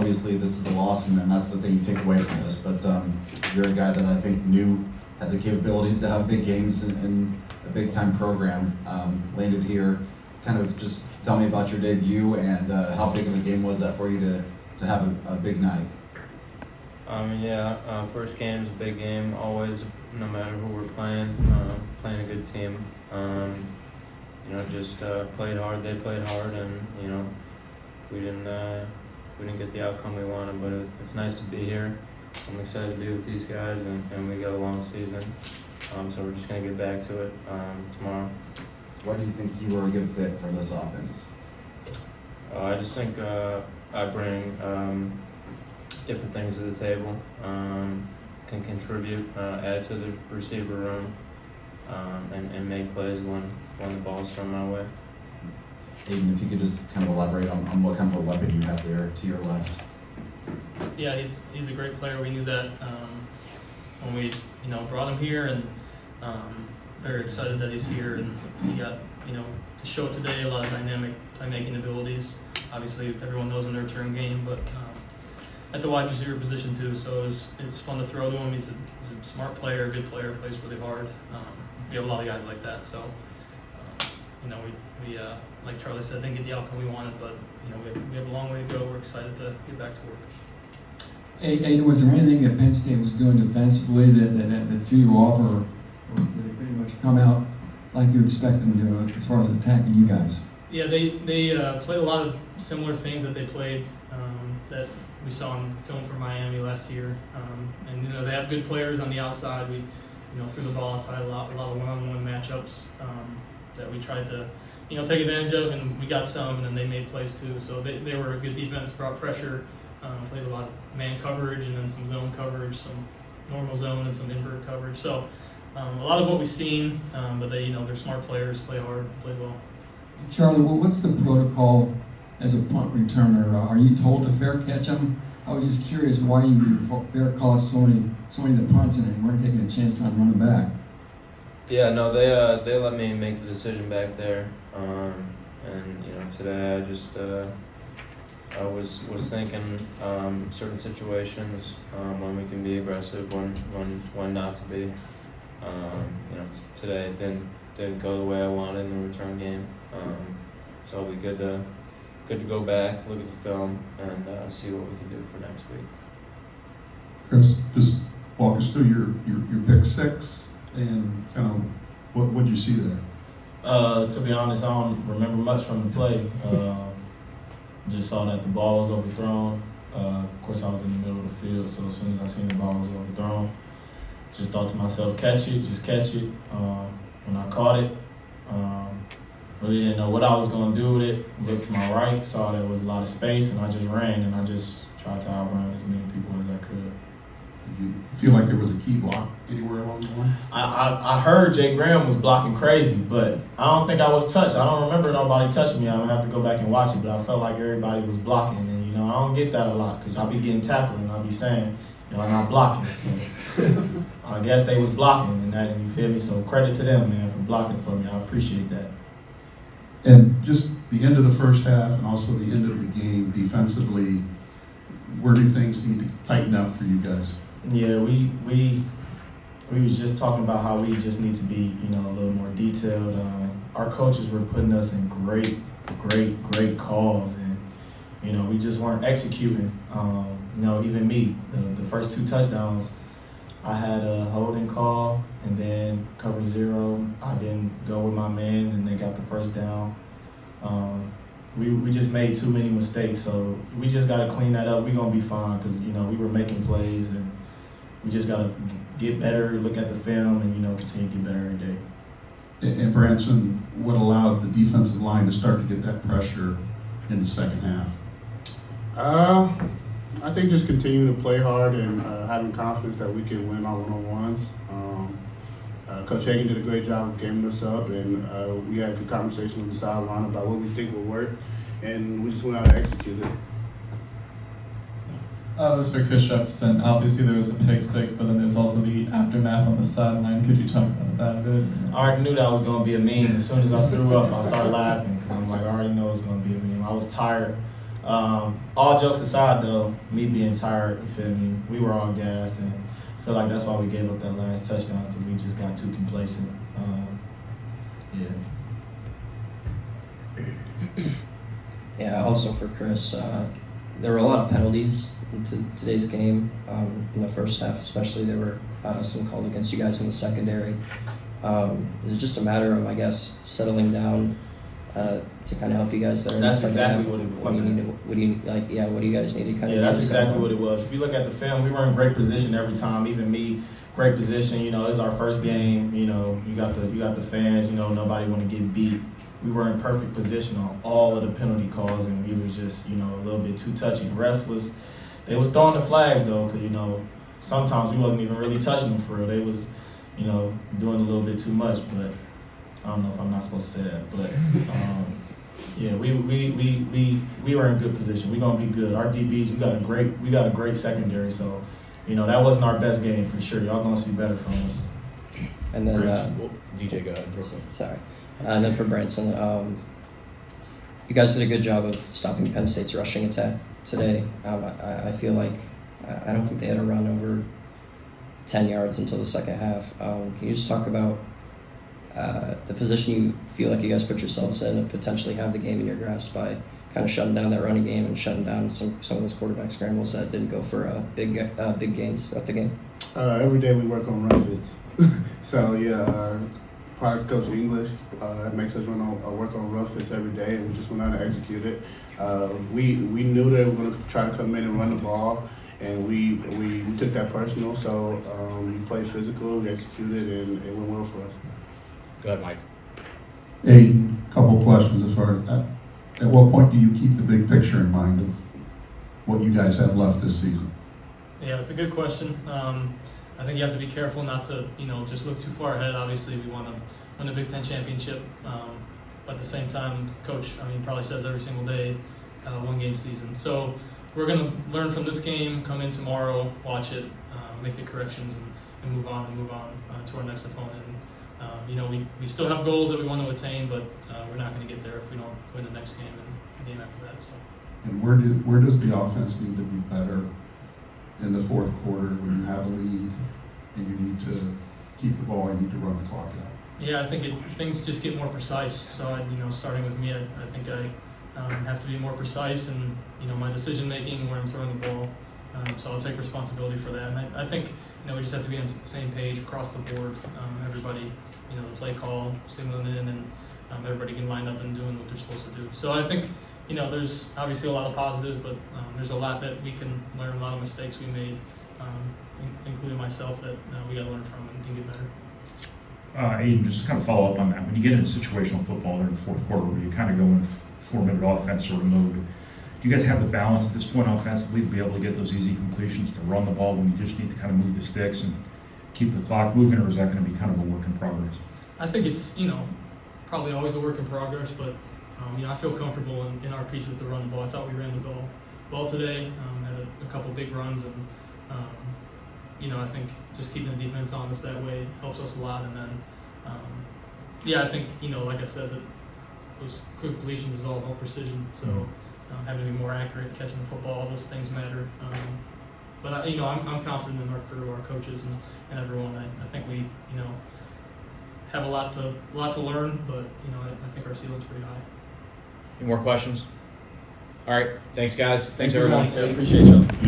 obviously this is a loss, and that's the thing you take away from this. But you're a guy that I think had the capabilities to have big games in a big-time program. Landed here. Kind of just tell me about your debut and how big of a game was that for you to have a big night. First game is a big game, always, no matter who we're playing a good team. Played hard, they played hard, and, we didn't get the outcome we wanted, but it's nice to be here. I'm excited to be with these guys, and we got a long season, so we're just going to get back to it tomorrow. Why do you think you were a good fit for this offense? I just think I bring different things to the table, can contribute, add to the receiver room, and make plays when the ball's thrown my way. Aidan, if you could just kind of elaborate on what kind of a weapon you have there to your left. Yeah, he's a great player. We knew that when we brought him here, and very excited that he's here, and he got to show it today. A lot of dynamic playmaking abilities. Obviously, everyone knows in the return game, but at the wide receiver position too. So it's fun to throw to him. He's a smart player, a good player, plays really hard. We have a lot of guys like that. So we like Charlie said, didn't get the outcome we wanted, but we have a long way to go. We're excited to get back to work. Aidan, was there anything that Penn State was doing defensively that threw you off, or did it pretty much come out like you expected them to as far as attacking you guys? Yeah, they played a lot of similar things that they played that we saw in film for Miami last year, and they have good players on the outside. We threw the ball outside a lot of one-on-one matchups that we tried to take advantage of, and we got some, and then they made plays too. So they were a good defense, brought pressure, played a lot of man coverage, and then some zone coverage, some normal zone, and some invert coverage. So a lot of what we've seen, but they're smart players, play hard, play well. Charlie, what's the protocol as a punt returner? Are you told to fair catch them? I was just curious why you fair call so many the punts and weren't taking a chance trying to run them back. Yeah, no, they let me make the decision back there, and today I just I was thinking certain situations when we can be aggressive, when not to be. Today it didn't go the way I wanted in the return game, so it'll be good to go back, look at the film, and see what we can do for next week. Chris, just walk us through your pick six and kind of what did you see there? To be honest, I don't remember much from the play. Just saw that the ball was overthrown. Of course, I was in the middle of the field, so as soon as I seen the ball was overthrown, just thought to myself, catch it. When I caught it, really didn't know what I was going to do with it. Looked to my right, saw there was a lot of space, and I just ran, and I just tried to outrun as many people as I could. Did you feel like there was a key block anywhere along the line? I heard Jay Graham was blocking crazy, but I don't think I was touched. I don't remember nobody touching me. I'm going to have to go back and watch it, but I felt like everybody was blocking, and, I don't get that a lot because I'll be getting tackled, and I'll be saying, I'm not blocking. So I guess they was blocking, and you feel me? So credit to them, man, for blocking for me. I appreciate that. And just the end of the first half and also the end of the game defensively, where do things need to tighten up for you guys? Yeah, we was just talking about how we just need to be, a little more detailed. Our coaches were putting us in great calls, and we just weren't executing. Even me, the first two touchdowns, I had a holding call, and then cover zero, I didn't go with my man, and they got the first down. We just made too many mistakes, so we just got to clean that up. We're going to be fine because, we were making plays, and we just got to get better, look at the film, and, continue to get better every day. And Branson, what allowed the defensive line to start to get that pressure in the second half? I think just continuing to play hard and having confidence that we can win our one-on-ones. Coach Hagan did a great job of gaming us up, and we had a good conversation on the sideline about what we think will work, and we just went out and executed it. This is for Chris Jefferson. Obviously, there was a pick six, but then there's also the aftermath on the sideline. Could you talk about that a bit? I already knew that was going to be a meme. As soon as I threw up, I started laughing because I'm like, I already know it's going to be a meme. I was tired. All jokes aside, though, me being tired, you feel me? We were all gassed, and I feel like that's why we gave up that last touchdown because we just got too complacent. Yeah, also for Chris, there were a lot of penalties in today's game. In the first half, especially, there were some calls against you guys in the secondary. Is it just a matter of, I guess, settling down to kind of help you guys there? In That's the second exactly half? what it was. What do you need to? What do you like? Yeah, what do you guys need to kind of? Yeah, that's exactly what it was. If you look at the film, we were in great position every time. Even me, great position. You know, it's our first game. You know, you got the fans. You know, nobody want to get beat. We were in perfect position on all of the penalty calls, and we was just, you know, a little bit too touchy. The rest was, they was throwing the flags though, because, you know, sometimes we wasn't even really touching them for real. They was, you know, doing a little bit too much. But I don't know if I'm not supposed to say that, but yeah, we were in good position. We're gonna be good. Our DBs, we got a great secondary. So, you know, that wasn't our best game for sure. Y'all gonna see better from us. And then DJ, go ahead. sorry. And then for Branson, you guys did a good job of stopping Penn State's rushing attack today. I feel like I don't think they had a run over 10 yards until the second half. Can you just talk about the position you feel like you guys put yourselves in and potentially have the game in your grasp by kind of shutting down that running game and shutting down some of those quarterback scrambles that didn't go for big gains throughout the game? Every day we work on run fits. So yeah, prior to coaching English, it makes us work on run fits every day, and we just went out and executed it. We knew that we were going to try to come in and run the ball, and we took that personal. So we played physical, we executed, and it went well for us. Go ahead, Mike. Aidan, couple of questions as far as at what point do you keep the big picture in mind of what you guys have left this season? Yeah, it's a good question. I think you have to be careful not to, you know, just look too far ahead. Obviously, we want to win the Big Ten championship, but at the same time, Coach, probably says every single day, one-game season. So we're going to learn from this game, come in tomorrow, watch it, make the corrections, and move on to our next opponent. And, you know, we still have goals that we want to attain, but we're not going to get there if we don't win the next game and the game after that. So. And where does the offense need to be better in the fourth quarter when you have a lead and you need to keep the ball, you need to run the clock out? Yeah, I think things just get more precise. So, starting with me, I think I have to be more precise in, my decision making where I'm throwing the ball. So I'll take responsibility for that. And I think, we just have to be on the same page across the board. Everybody, the play call, signaling in, and everybody can line up and doing what they're supposed to do. So I think, there's obviously a lot of positives, but there's a lot that we can learn, a lot of mistakes we made, including myself, that we got to learn from and get better. Aidan, just to kind of follow up on that, when you get into situational football during the fourth quarter where you kind of go in 4-minute offense sort of mode, do you guys have the balance at this point offensively to be able to get those easy completions, to run the ball when you just need to kind of move the sticks and keep the clock moving, or is that going to be kind of a work in progress? I think it's, probably always a work in progress, but, I feel comfortable in our pieces to run the ball. I thought we ran the ball well today, had a couple big runs, and, I think just keeping the defense honest that way helps us a lot. And then, I think, like I said, that those quick completions is all about precision. So having to be more accurate, catching the football, those things matter. But I'm confident in our crew, our coaches, and everyone. I think we, have a lot to learn, but I think our ceiling's pretty high. Any more questions? All right. Thanks, guys. Thanks, Thank you, everyone. guys. I appreciate y'all.